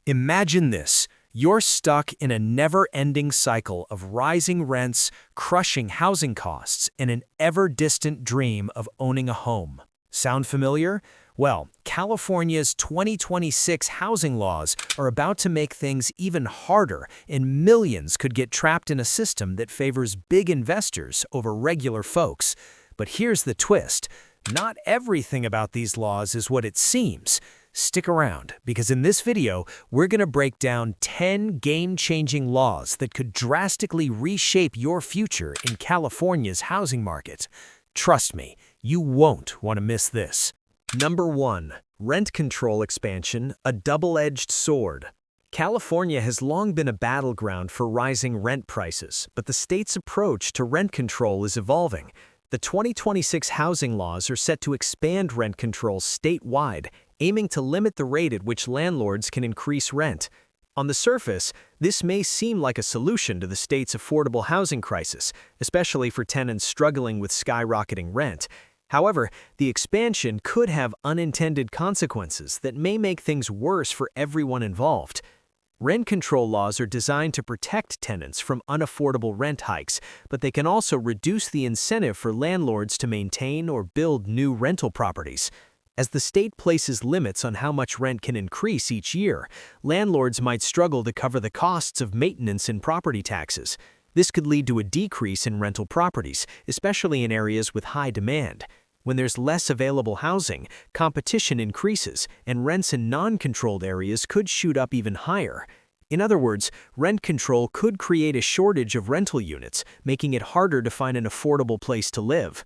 Imagine this. You're stuck in a never-ending cycle of rising rents, crushing housing costs, and an ever-distant dream of owning a home. Sound familiar? Well, California's 2026 housing laws are about to make things even harder, and millions could get trapped in a system that favors big investors over regular folks. But here's the twist. Not everything about these laws is what it seems. Stick around, because in this video, we're going to break down 10 game-changing laws that could drastically reshape your future in California's housing market. Trust me, you won't want to miss this. Number 1. Rent control expansion, a double-edged sword. California has long been a battleground for rising rent prices, but the state's approach to rent control is evolving. The 2026 housing laws are set to expand rent control statewide, aiming to limit the rate at which landlords can increase rent. On the surface, this may seem like a solution to the state's affordable housing crisis, especially for tenants struggling with skyrocketing rent. However, the expansion could have unintended consequences that may make things worse for everyone involved. Rent control laws are designed to protect tenants from unaffordable rent hikes, but they can also reduce the incentive for landlords to maintain or build new rental properties. As the state places limits on how much rent can increase each year, landlords might struggle to cover the costs of maintenance and property taxes. This could lead to a decrease in rental properties, especially in areas with high demand. When there's less available housing, competition increases, and rents in non-controlled areas could shoot up even higher. In other words, rent control could create a shortage of rental units, making it harder to find an affordable place to live.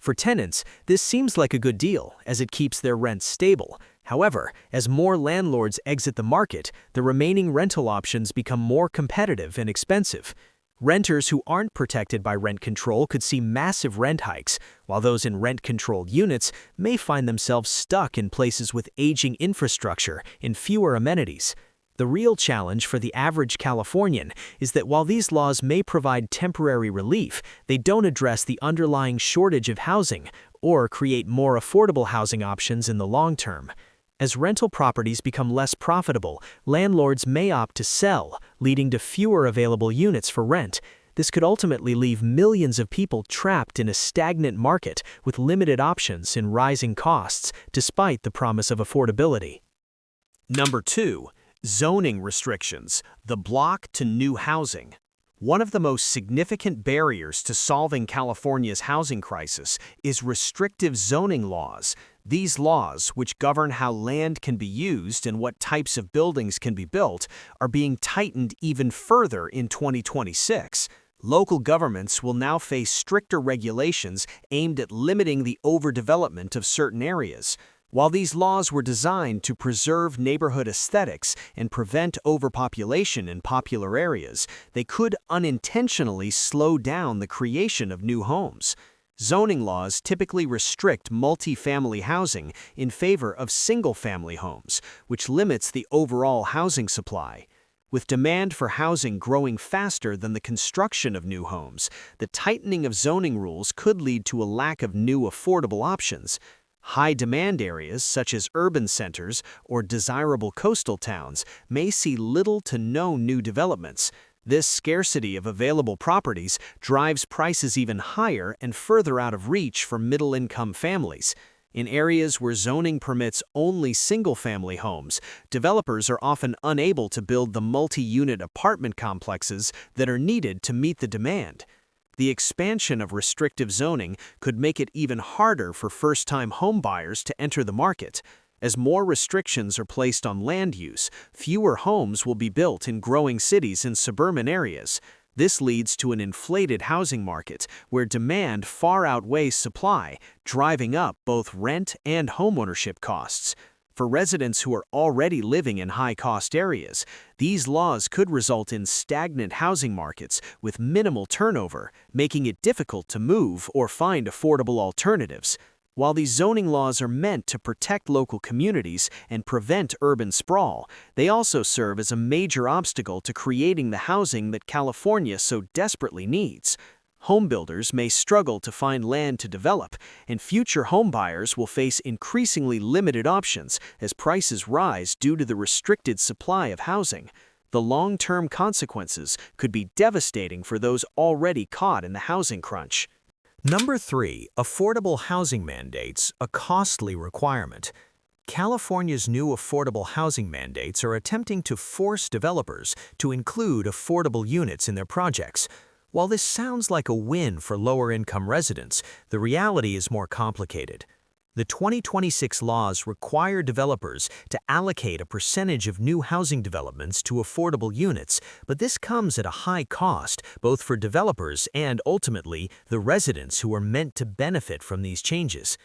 For tenants, this seems like a good deal, as it keeps their rents stable. However, as more landlords exit the market, the remaining rental options become more competitive and expensive. Renters who aren't protected by rent control could see massive rent hikes, while those in rent-controlled units may find themselves stuck in places with aging infrastructure and fewer amenities. The real challenge for the average Californian is that while these laws may provide temporary relief, they don't address the underlying shortage of housing or create more affordable housing options in the long term. As rental properties become less profitable, landlords may opt to sell, leading to fewer available units for rent. This could ultimately leave millions of people trapped in a stagnant market with limited options and rising costs, despite the promise of affordability. Number 2. Zoning restrictions, the block to new housing. One of the most significant barriers to solving California's housing crisis is restrictive zoning laws. These laws, which govern how land can be used and what types of buildings can be built, are being tightened even further in 2026. Local governments will now face stricter regulations aimed at limiting the overdevelopment of certain areas. While these laws were designed to preserve neighborhood aesthetics and prevent overpopulation in popular areas, they could unintentionally slow down the creation of new homes. Zoning laws typically restrict multi-family housing in favor of single-family homes, which limits the overall housing supply. With demand for housing growing faster than the construction of new homes, the tightening of zoning rules could lead to a lack of new affordable options. High-demand areas, such as urban centers or desirable coastal towns, may see little to no new developments. This scarcity of available properties drives prices even higher and further out of reach for middle-income families. In areas where zoning permits only single-family homes, developers are often unable to build the multi-unit apartment complexes that are needed to meet the demand. The expansion of restrictive zoning could make it even harder for first-time homebuyers to enter the market. As more restrictions are placed on land use, fewer homes will be built in growing cities and suburban areas. This leads to an inflated housing market where demand far outweighs supply, driving up both rent and homeownership costs. For residents who are already living in high-cost areas, these laws could result in stagnant housing markets with minimal turnover, making it difficult to move or find affordable alternatives. While these zoning laws are meant to protect local communities and prevent urban sprawl, they also serve as a major obstacle to creating the housing that California so desperately needs. Homebuilders may struggle to find land to develop, and future homebuyers will face increasingly limited options as prices rise due to the restricted supply of housing. The long-term consequences could be devastating for those already caught in the housing crunch. Number 3. Affordable housing mandates, a costly requirement. California's new affordable housing mandates are attempting to force developers to include affordable units in their projects. While this sounds like a win for lower-income residents, the reality is more complicated. The 2026 laws require developers to allocate a percentage of new housing developments to affordable units, but this comes at a high cost, both for developers and, ultimately, the residents who are meant to benefit from these changes.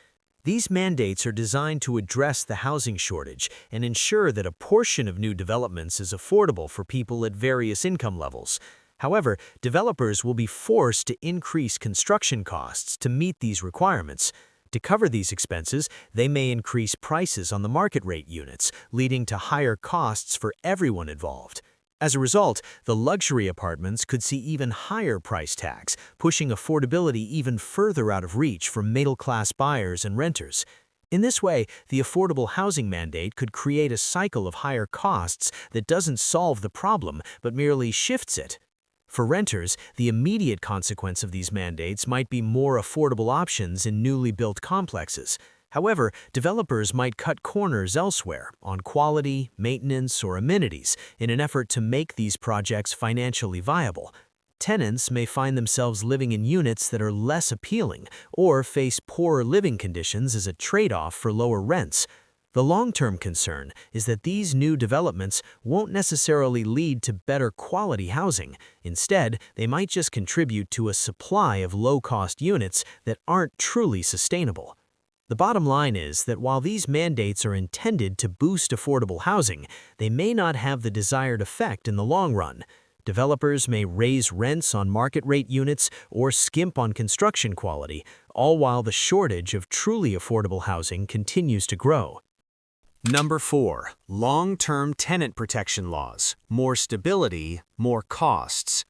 These mandates are designed to address the housing shortage and ensure that a portion of new developments is affordable for people at various income levels. However, developers will be forced to increase construction costs to meet these requirements. To cover these expenses, they may increase prices on the market rate units, leading to higher costs for everyone involved. As a result, the luxury apartments could see even higher price tags, pushing affordability even further out of reach for middle-class buyers and renters. In this way, the affordable housing mandate could create a cycle of higher costs that doesn't solve the problem but merely shifts it. For renters, the immediate consequence of these mandates might be more affordable options in newly built complexes. However, developers might cut corners elsewhere on quality, maintenance, or amenities in an effort to make these projects financially viable. Tenants may find themselves living in units that are less appealing or face poorer living conditions as a trade-off for lower rents. The long-term concern is that these new developments won't necessarily lead to better quality housing. Instead, they might just contribute to a supply of low-cost units that aren't truly sustainable. The bottom line is that while these mandates are intended to boost affordable housing, they may not have the desired effect in the long run. Developers may raise rents on market rate units or skimp on construction quality, all while the shortage of truly affordable housing continues to grow. Number 4. Long-term tenant protection laws. More stability, more costs.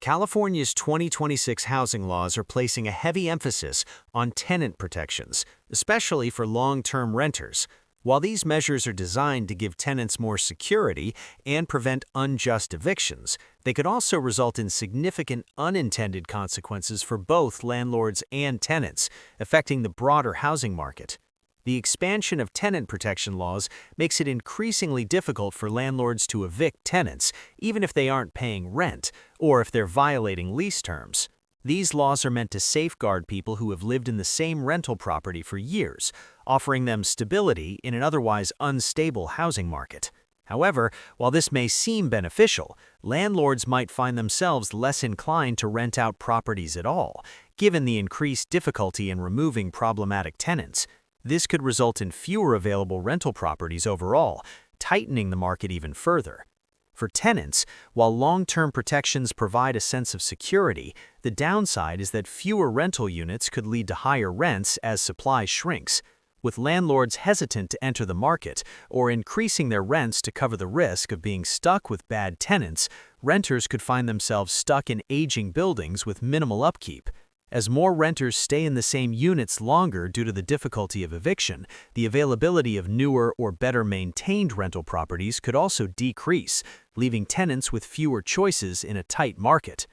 California's 2026 housing laws are placing a heavy emphasis on tenant protections, especially for long-term renters. While these measures are designed to give tenants more security and prevent unjust evictions, they could also result in significant unintended consequences for both landlords and tenants, affecting the broader housing market. The expansion of tenant protection laws makes it increasingly difficult for landlords to evict tenants, even if they aren't paying rent or if they're violating lease terms. These laws are meant to safeguard people who have lived in the same rental property for years, offering them stability in an otherwise unstable housing market. However, while this may seem beneficial, landlords might find themselves less inclined to rent out properties at all, given the increased difficulty in removing problematic tenants. This could result in fewer available rental properties overall, tightening the market even further. For tenants, while long-term protections provide a sense of security, the downside is that fewer rental units could lead to higher rents as supply shrinks. With landlords hesitant to enter the market or increasing their rents to cover the risk of being stuck with bad tenants, renters could find themselves stuck in aging buildings with minimal upkeep. As more renters stay in the same units longer due to the difficulty of eviction, the availability of newer or better-maintained rental properties could also decrease, leaving tenants with fewer choices in a tight market.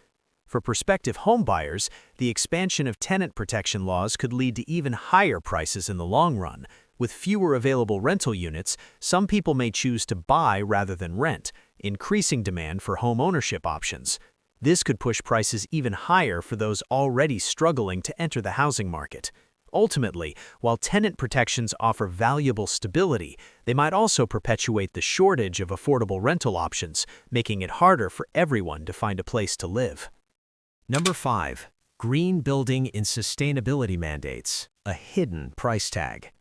For prospective homebuyers, the expansion of tenant protection laws could lead to even higher prices in the long run. With fewer available rental units, some people may choose to buy rather than rent, increasing demand for home ownership options. This could push prices even higher for those already struggling to enter the housing market. Ultimately, while tenant protections offer valuable stability, they might also perpetuate the shortage of affordable rental options, making it harder for everyone to find a place to live. Number 5. Green building and sustainability mandates, a hidden price tag.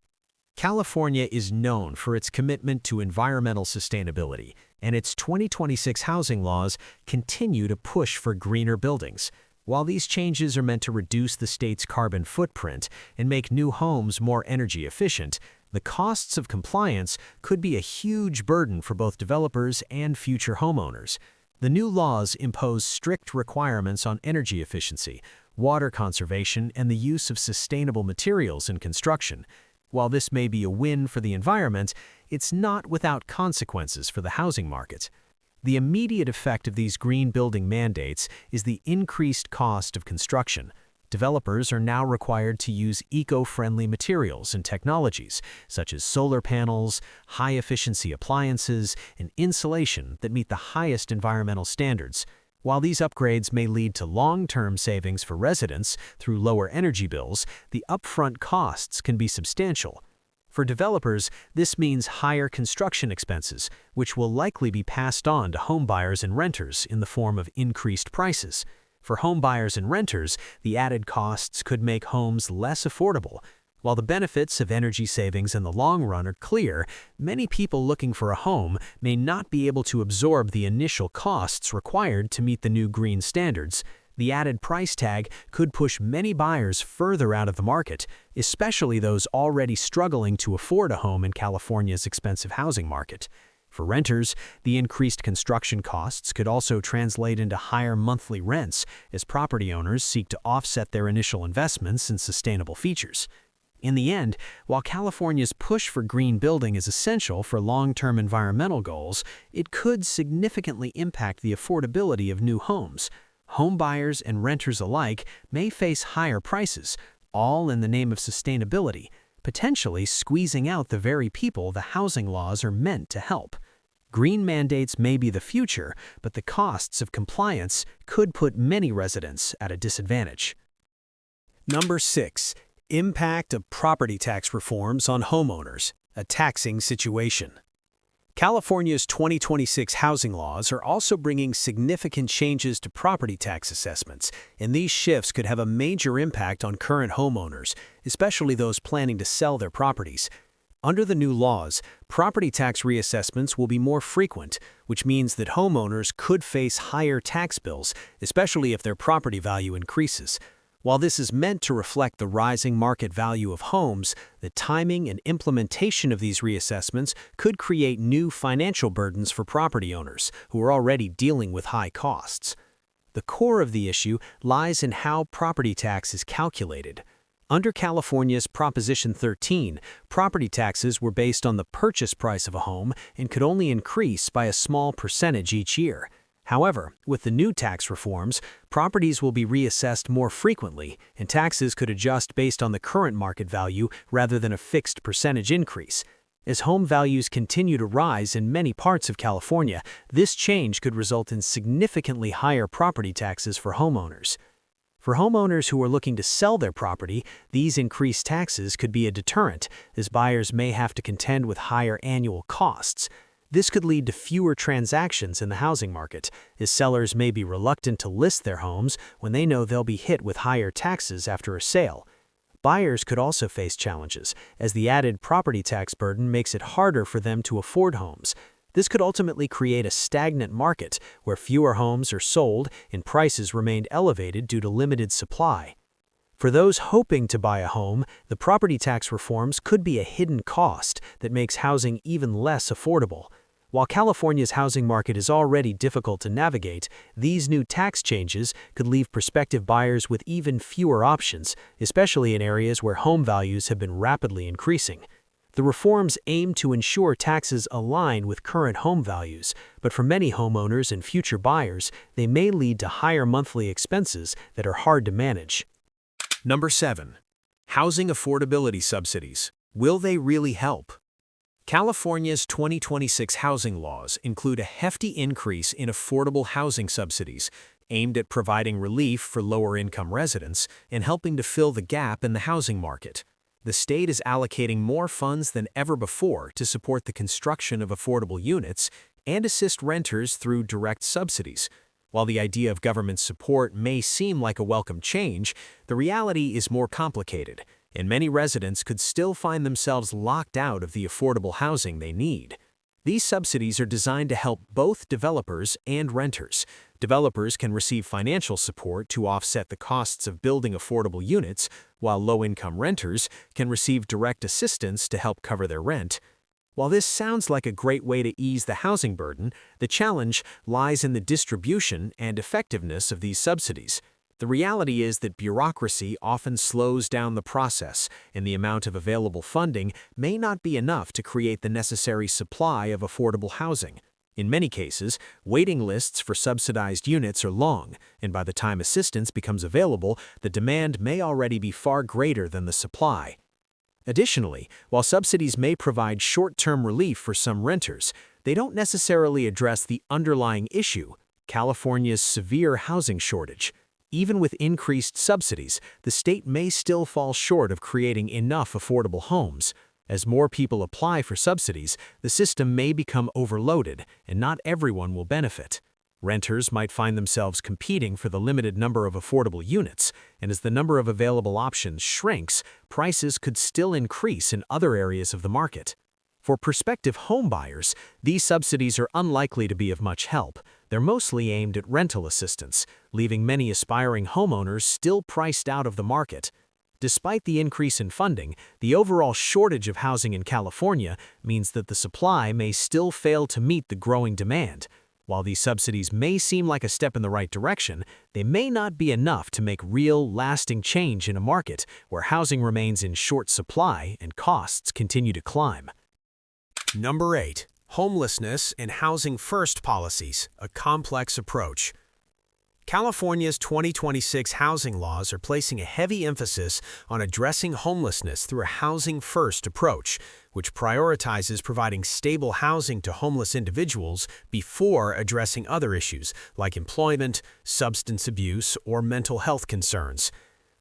California is known for its commitment to environmental sustainability, and its 2026 housing laws continue to push for greener buildings. While these changes are meant to reduce the state's carbon footprint and make new homes more energy efficient, the costs of compliance could be a huge burden for both developers and future homeowners. The new laws impose strict requirements on energy efficiency, water conservation, and the use of sustainable materials in construction. While this may be a win for the environment, it's not without consequences for the housing market. The immediate effect of these green building mandates is the increased cost of construction. Developers are now required to use eco-friendly materials and technologies, such as solar panels, high-efficiency appliances, and insulation that meet the highest environmental standards. While these upgrades may lead to long-term savings for residents through lower energy bills, the upfront costs can be substantial. For developers, this means higher construction expenses, which will likely be passed on to homebuyers and renters in the form of increased prices. For homebuyers and renters, the added costs could make homes less affordable. While the benefits of energy savings in the long run are clear, many people looking for a home may not be able to absorb the initial costs required to meet the new green standards. The added price tag could push many buyers further out of the market, especially those already struggling to afford a home in California's expensive housing market. For renters, the increased construction costs could also translate into higher monthly rents as property owners seek to offset their initial investments in sustainable features. In the end, while California's push for green building is essential for long-term environmental goals, it could significantly impact the affordability of new homes. Homebuyers and renters alike may face higher prices, all in the name of sustainability, potentially squeezing out the very people the housing laws are meant to help. Green mandates may be the future, but the costs of compliance could put many residents at a disadvantage. Number 6. Impact of property tax reforms on homeowners, a taxing situation. California's 2026 housing laws are also bringing significant changes to property tax assessments, and these shifts could have a major impact on current homeowners, especially those planning to sell their properties. Under the new laws, property tax reassessments will be more frequent, which means that homeowners could face higher tax bills, especially if their property value increases. While this is meant to reflect the rising market value of homes, the timing and implementation of these reassessments could create new financial burdens for property owners who are already dealing with high costs. The core of the issue lies in how property tax is calculated. Under California's Proposition 13, property taxes were based on the purchase price of a home and could only increase by a small percentage each year. However, with the new tax reforms, properties will be reassessed more frequently, and taxes could adjust based on the current market value rather than a fixed percentage increase. As home values continue to rise in many parts of California, this change could result in significantly higher property taxes for homeowners. For homeowners who are looking to sell their property, these increased taxes could be a deterrent, as buyers may have to contend with higher annual costs. This could lead to fewer transactions in the housing market, as sellers may be reluctant to list their homes when they know they'll be hit with higher taxes after a sale. Buyers could also face challenges, as the added property tax burden makes it harder for them to afford homes. This could ultimately create a stagnant market where fewer homes are sold and prices remain elevated due to limited supply. For those hoping to buy a home, the property tax reforms could be a hidden cost that makes housing even less affordable. While California's housing market is already difficult to navigate, these new tax changes could leave prospective buyers with even fewer options, especially in areas where home values have been rapidly increasing. The reforms aim to ensure taxes align with current home values, but for many homeowners and future buyers, they may lead to higher monthly expenses that are hard to manage. Number 7. Housing affordability subsidies. Will they really help? California's 2026 housing laws include a hefty increase in affordable housing subsidies, aimed at providing relief for lower-income residents and helping to fill the gap in the housing market. The state is allocating more funds than ever before to support the construction of affordable units and assist renters through direct subsidies. While the idea of government support may seem like a welcome change, the reality is more complicated, and many residents could still find themselves locked out of the affordable housing they need. These subsidies are designed to help both developers and renters. Developers can receive financial support to offset the costs of building affordable units, while low-income renters can receive direct assistance to help cover their rent. While this sounds like a great way to ease the housing burden, the challenge lies in the distribution and effectiveness of these subsidies. The reality is that bureaucracy often slows down the process, and the amount of available funding may not be enough to create the necessary supply of affordable housing. In many cases, waiting lists for subsidized units are long, and by the time assistance becomes available, the demand may already be far greater than the supply. Additionally, while subsidies may provide short-term relief for some renters, they don't necessarily address the underlying issue, California's severe housing shortage. Even with increased subsidies, the state may still fall short of creating enough affordable homes. As more people apply for subsidies, the system may become overloaded, and not everyone will benefit. Renters might find themselves competing for the limited number of affordable units, and as the number of available options shrinks, prices could still increase in other areas of the market. For prospective homebuyers, these subsidies are unlikely to be of much help. They're mostly aimed at rental assistance, leaving many aspiring homeowners still priced out of the market. Despite the increase in funding, the overall shortage of housing in California means that the supply may still fail to meet the growing demand. While these subsidies may seem like a step in the right direction, they may not be enough to make real, lasting change in a market where housing remains in short supply and costs continue to climb. Number 8. Homelessness and housing first policies, a complex approach. California's 2026 housing laws are placing a heavy emphasis on addressing homelessness through a housing-first approach, which prioritizes providing stable housing to homeless individuals before addressing other issues like employment, substance abuse, or mental health concerns.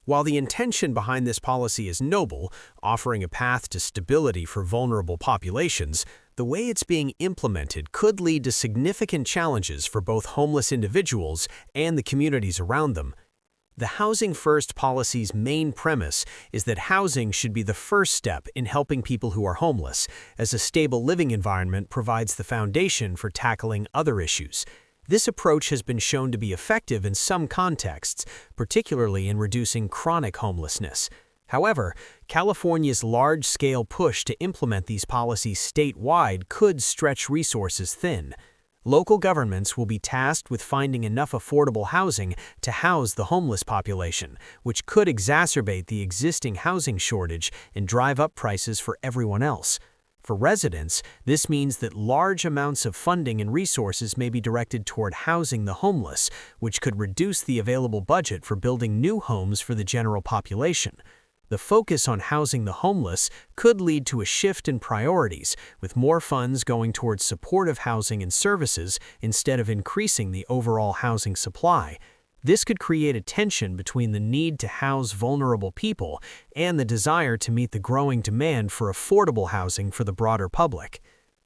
While the intention behind this policy is noble, offering a path to stability for vulnerable populations, the way it's being implemented could lead to significant challenges for both homeless individuals and the communities around them. The Housing First policy's main premise is that housing should be the first step in helping people who are homeless, as a stable living environment provides the foundation for tackling other issues. This approach has been shown to be effective in some contexts, particularly in reducing chronic homelessness. However, California's large-scale push to implement these policies statewide could stretch resources thin. Local governments will be tasked with finding enough affordable housing to house the homeless population, which could exacerbate the existing housing shortage and drive up prices for everyone else. For residents, this means that large amounts of funding and resources may be directed toward housing the homeless, which could reduce the available budget for building new homes for the general population. The focus on housing the homeless could lead to a shift in priorities, with more funds going towards supportive housing and services instead of increasing the overall housing supply. This could create a tension between the need to house vulnerable people and the desire to meet the growing demand for affordable housing for the broader public.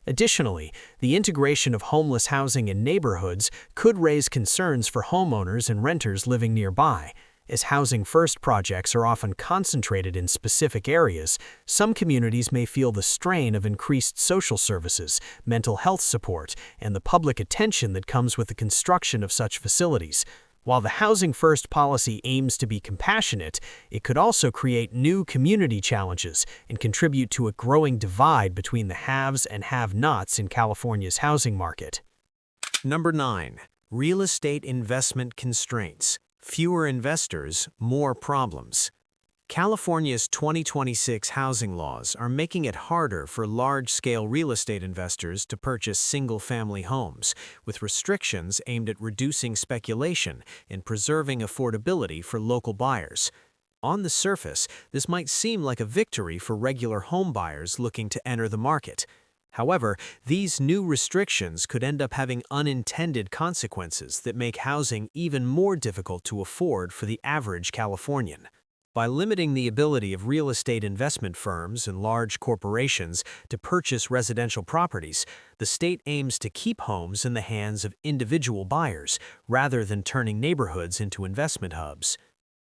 Additionally, the integration of homeless housing in neighborhoods could raise concerns for homeowners and renters living nearby. As Housing First projects are often concentrated in specific areas, some communities may feel the strain of increased social services, mental health support, and the public attention that comes with the construction of such facilities. While the Housing First policy aims to be compassionate, it could also create new community challenges and contribute to a growing divide between the haves and have-nots in California's housing market. Number 9. Real estate investment constraints. Fewer investors, more problems. California's 2026 housing laws are making it harder for large-scale real estate investors to purchase single-family homes, with restrictions aimed at reducing speculation and preserving affordability for local buyers. On the surface, this might seem like a victory for regular home buyers looking to enter the market. However, these new restrictions could end up having unintended consequences that make housing even more difficult to afford for the average Californian. By limiting the ability of real estate investment firms and large corporations to purchase residential properties, the state aims to keep homes in the hands of individual buyers rather than turning neighborhoods into investment hubs.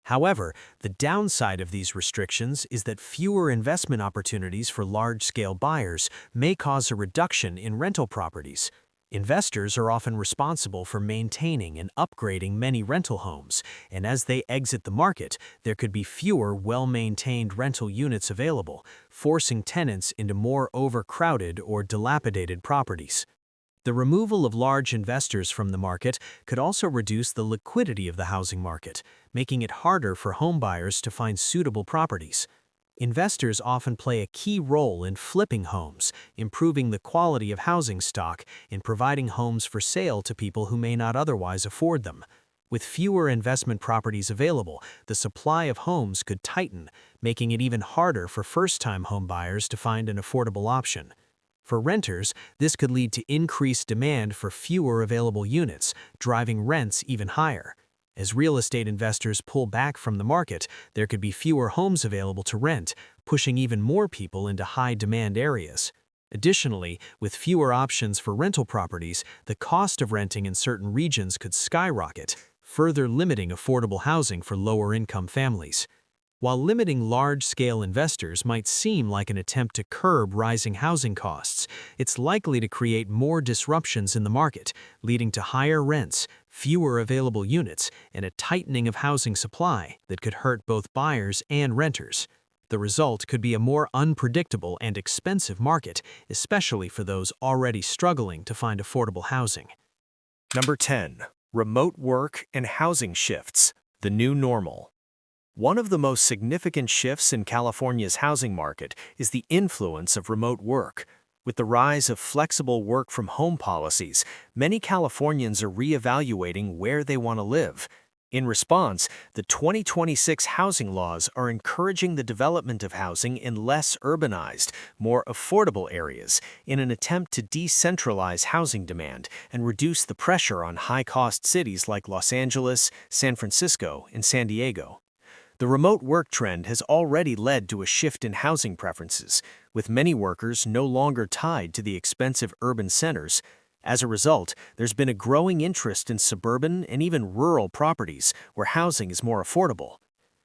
However, the downside of these restrictions is that fewer investment opportunities for large-scale buyers may cause a reduction in rental properties. Investors are often responsible for maintaining and upgrading many rental homes, and as they exit the market, there could be fewer well-maintained rental units available, forcing tenants into more overcrowded or dilapidated properties. The removal of large investors from the market could also reduce the liquidity of the housing market, making it harder for homebuyers to find suitable properties. Investors often play a key role in flipping homes, improving the quality of housing stock, and providing homes for sale to people who may not otherwise afford them. With fewer investment properties available, the supply of homes could tighten, making it even harder for first-time homebuyers to find an affordable option. For renters, this could lead to increased demand for fewer available units, driving rents even higher. As real estate investors pull back from the market, there could be fewer homes available to rent, pushing even more people into high-demand areas. Additionally, with fewer options for rental properties, the cost of renting in certain regions could skyrocket, further limiting affordable housing for lower-income families. While limiting large-scale investors might seem like an attempt to curb rising housing costs, it's likely to create more disruptions in the market, leading to higher rents, fewer available units, and a tightening of housing supply that could hurt both buyers and renters. The result could be a more unpredictable and expensive market, especially for those already struggling to find affordable housing. Number 10. Remote work and housing shifts, the new normal. One of the most significant shifts in California's housing market is the influence of remote work. With the rise of flexible work-from-home policies, many Californians are reevaluating where they want to live. In response, the 2026 housing laws are encouraging the development of housing in less urbanized, more affordable areas in an attempt to decentralize housing demand and reduce the pressure on high-cost cities like Los Angeles, San Francisco, and San Diego. The remote work trend has already led to a shift in housing preferences, with many workers no longer tied to the expensive urban centers. As a result, there's been a growing interest in suburban and even rural properties where housing is more affordable.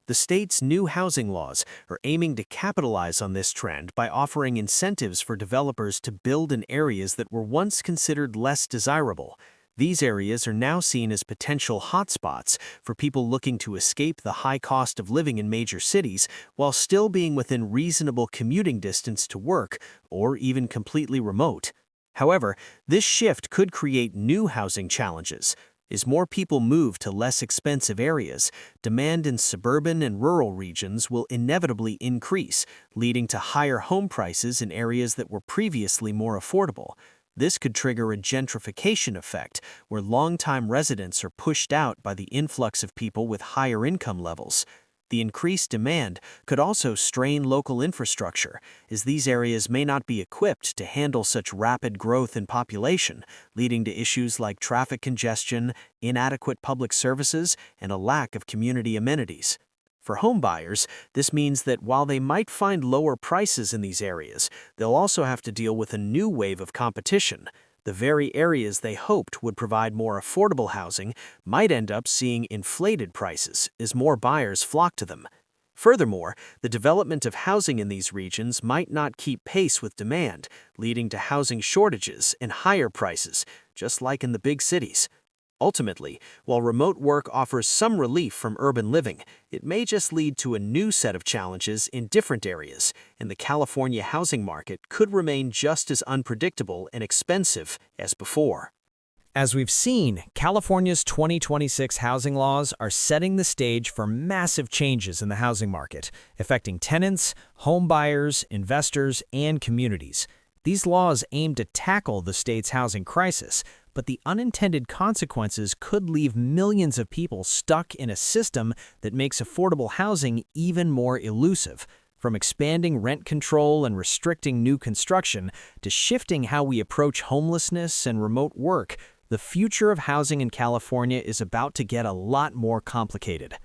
The state's new housing laws are aiming to capitalize on this trend by offering incentives for developers to build in areas that were once considered less desirable. These areas are now seen as potential hotspots for people looking to escape the high cost of living in major cities while still being within reasonable commuting distance to work or even completely remote. However, this shift could create new housing challenges. As more people move to less expensive areas, demand in suburban and rural regions will inevitably increase, leading to higher home prices in areas that were previously more affordable. This could trigger a gentrification effect, where longtime residents are pushed out by the influx of people with higher income levels. The increased demand could also strain local infrastructure, as these areas may not be equipped to handle such rapid growth in population, leading to issues like traffic congestion, inadequate public services, and a lack of community amenities. For homebuyers, this means that while they might find lower prices in these areas, they'll also have to deal with a new wave of competition. The very areas they hoped would provide more affordable housing might end up seeing inflated prices as more buyers flock to them. Furthermore, the development of housing in these regions might not keep pace with demand, leading to housing shortages and higher prices, just like in the big cities. Ultimately, while remote work offers some relief from urban living, it may just lead to a new set of challenges in different areas, and the California housing market could remain just as unpredictable and expensive as before. As we've seen, California's 2026 housing laws are setting the stage for massive changes in the housing market, affecting tenants, home buyers, investors, and communities. These laws aim to tackle the state's housing crisis, but the unintended consequences could leave millions of people stuck in a system that makes affordable housing even more elusive. From expanding rent control and restricting new construction to shifting how we approach homelessness and remote work, the future of housing in California is about to get a lot more complicated.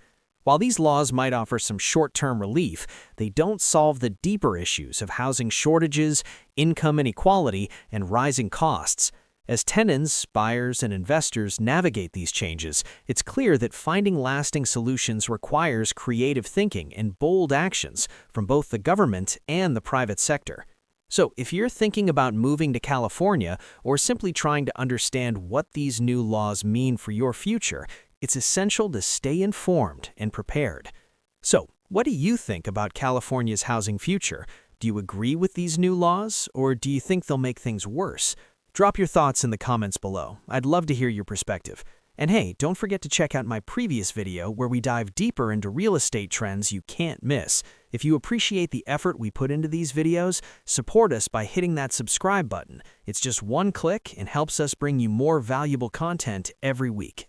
While these laws might offer some short-term relief, they don't solve the deeper issues of housing shortages, income inequality, and rising costs. As tenants, buyers, and investors navigate these changes, it's clear that finding lasting solutions requires creative thinking and bold actions from both the government and the private sector. So, if you're thinking about moving to California or simply trying to understand what these new laws mean for your future, it's essential to stay informed and prepared. So, what do you think about California's housing future? Do you agree with these new laws, or do you think they'll make things worse? Drop your thoughts in the comments below. I'd love to hear your perspective. And hey, don't forget to check out my previous video where we dive deeper into real estate trends you can't miss. If you appreciate the effort we put into these videos, support us by hitting that subscribe button. It's just one click and helps us bring you more valuable content every week.